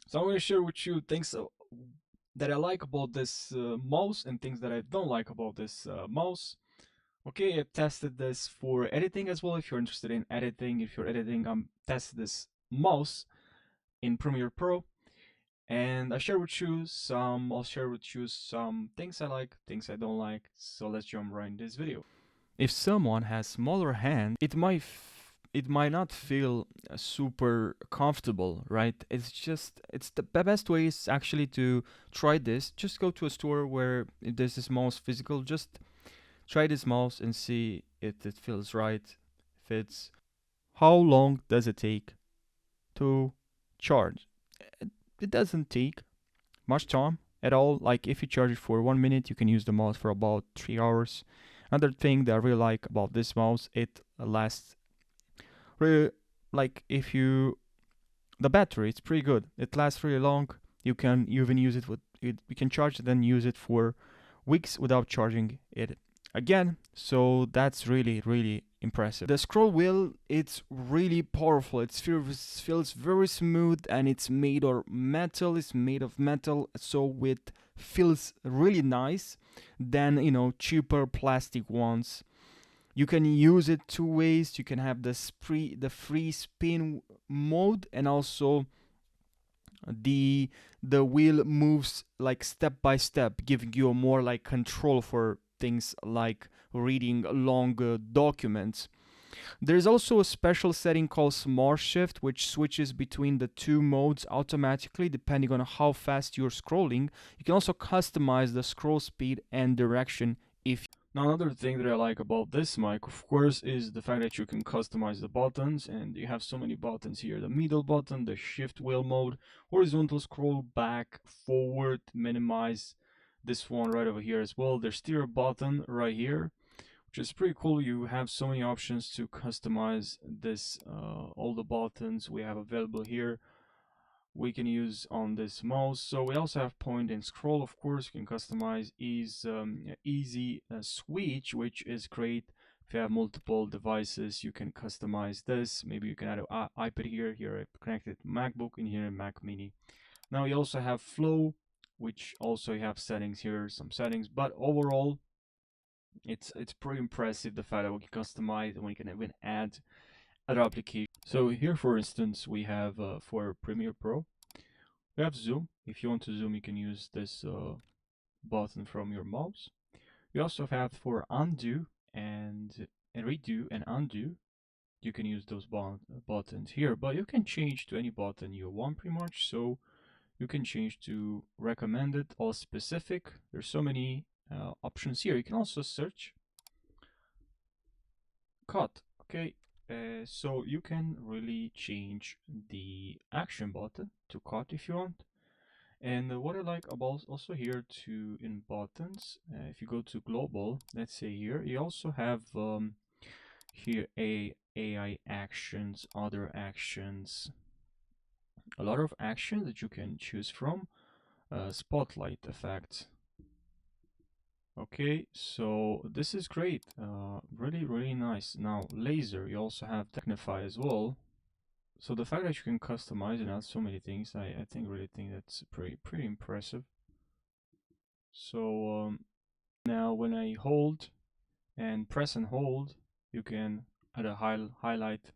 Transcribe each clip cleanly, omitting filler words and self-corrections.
So I'm going to share with you things that I like about this mouse and things that I don't like about this mouse. Okay, I've tested this for editing as well. If you're interested in editing, if you're editing, I'm tested this mouse in Premiere Pro, and I'll share with you some things I like, things I don't like. So let's jump right in this video. If someone has smaller hands, it might not feel super comfortable, right? It's the best way is actually to try this. Just go to a store where there's this mouse physical. Just try this mouse and see if it feels right. If it's How long does it take to charge? It doesn't take much time at all. Like if you charge it for 1 minute, you can use the mouse for about 3 hours. Another thing that I really like about this mouse, it lasts really, like if you the battery, it's pretty good. It lasts really long. You can even use it with it. You can charge it and use it for weeks without charging it again. So that's really impressive. The scroll wheel, it's really powerful. It feels very smooth, and it's made of metal. It's made of metal, so it feels really nice than cheaper plastic ones. You can use it two ways. You can have the free spin mode, and also the the wheel moves like step by step, giving you a more like control for things like reading long documents. There's also a special setting called Smart Shift, which switches between the two modes automatically depending on how fast you're scrolling. You can also customize the scroll speed and direction if now, another thing that I like about this mic, of course, is the fact that you can customize the buttons, and you have so many buttons here. The middle button, the shift wheel mode, horizontal scroll, back, forward, minimize, this one right over here as well. There's stereo button right here, which is pretty cool. You have so many options to customize this, all the buttons we have available here we can use on this mouse. So we also have point and scroll. Of course, you can customize easy switch, which is great. If you have multiple devices, you can customize this. Maybe you can add an iPad here. Here I connected MacBook, and here a Mac Mini. Now you also have flow, which also you have settings here, some settings. But overall, it's pretty impressive the fact that we can customize and we can even add other applications. So here, for instance, we have for Premiere Pro, we have zoom. If you want to zoom, you can use this button from your mouse. We also have for undo and redo and undo. You can use those buttons here, but you can change to any button you want pretty much. So you can change to recommended or specific. There's so many options here. You can also search cut. Okay, so you can really change the action button to cut if you want. And what I like about also here to in buttons, if you go to global, let's say here, you also have here AI actions, other actions, a lot of actions that you can choose from. Spotlight effect. Okay, so this is great. Really nice. Now laser, you also have Technify as well. So the fact that you can customize and add so many things, I really think that's pretty impressive. So now when I hold and press and hold, you can add a highlight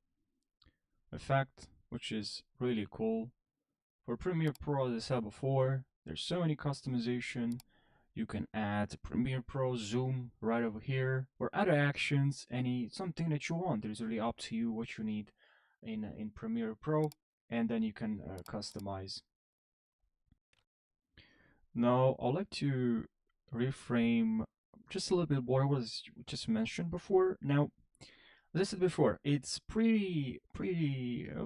effect, which is really cool. For Premiere Pro, as I said before, there's so many customization. You can add Premiere Pro zoom right over here, or other actions, something that you want. It's really up to you what you need in Premiere Pro, and then you can customize. Now, I'd like to reframe just a little bit what I was just mentioned before. Now, as I said before, it's pretty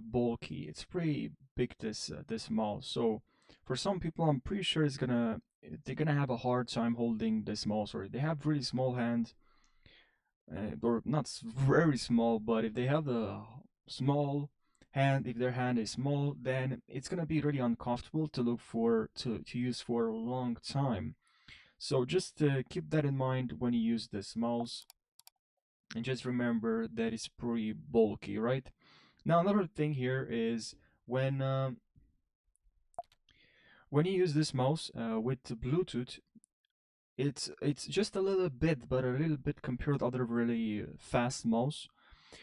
bulky. It's pretty big, this mouse. So for some people, I'm pretty sure they're gonna have a hard time holding this mouse, or they have really small hands, or not very small, but if they have a small hand, if their hand is small, then it's gonna be really uncomfortable to look for to use for a long time. So just keep that in mind when you use this mouse, and just remember that it's pretty bulky, right? Now another thing here is when When you use this mouse with the Bluetooth, it's just a little bit, but a little bit compared to other really fast mouse.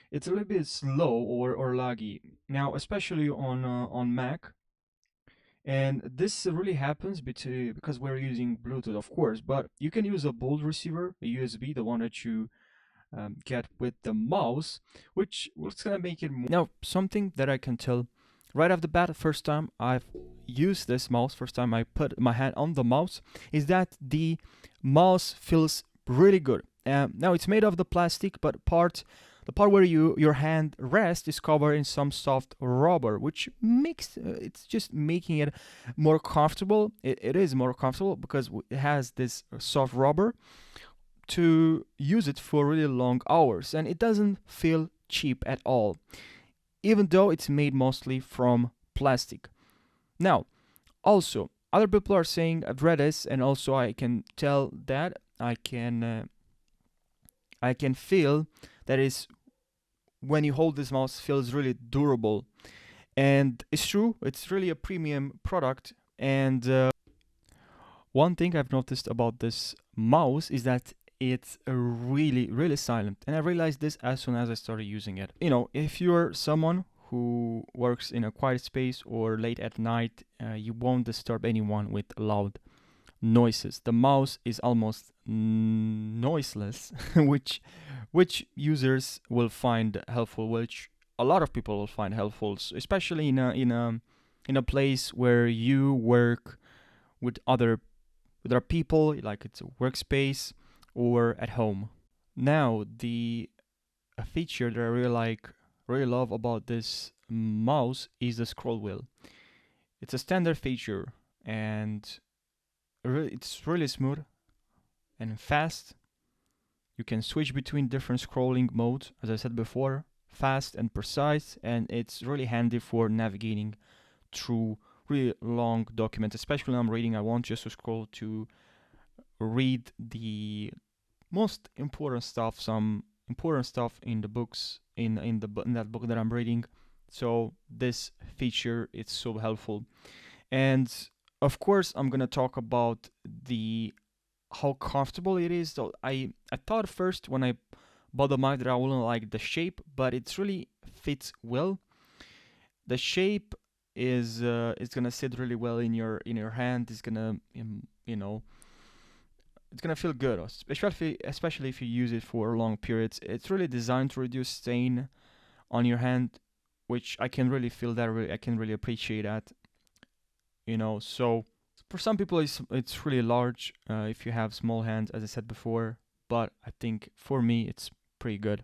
It's a little bit slow or laggy. Now, especially on Mac, and this really happens because we're using Bluetooth, of course. But you can use a bolt receiver, a USB, the one that you get with the mouse, which was gonna make it more. Now, something that I can tell right off the bat, the first time I've used this mouse, first time I put my hand on the mouse, is that the mouse feels really good. Now it's made of the plastic, but the part where your hand rests is covered in some soft rubber, which makes it's just making it more comfortable. It is more comfortable because it has this soft rubber to use it for really long hours, and it doesn't feel cheap at all, even though it's made mostly from plastic. Now, also, other people are saying I've read this, and also I can tell that I can feel that is when you hold this mouse feels really durable, and it's true. It's really a premium product, and one thing I've noticed about this mouse is that it's really, really silent. And I realized this as soon as I started using it. You know, if you're someone who works in a quiet space or late at night, you won't disturb anyone with loud noises. The mouse is almost noiseless, which users will find helpful, which a lot of people will find helpful, especially in a place where you work with other people, like it's a workspace or at home. Now, the a feature that I really love about this mouse is the scroll wheel. It's a standard feature, and it's really smooth and fast. You can switch between different scrolling modes, as I said before, fast and precise, and it's really handy for navigating through really long documents, especially when I'm reading. I want just to scroll to read the most important stuff, some important stuff in the books in that book that I'm reading. So this feature is so helpful. And of course, I'm gonna talk about the how comfortable it is. So I thought first when I bought the mic that I wouldn't like the shape, but it really fits well. The shape is gonna sit really well in your hand. It's gonna you know it's gonna feel good, especially if you use it for long periods. It's really designed to reduce stain on your hand, which I can really feel that. I can really appreciate that. So for some people it's really large if you have small hands, as I said before. But I think for me it's pretty good.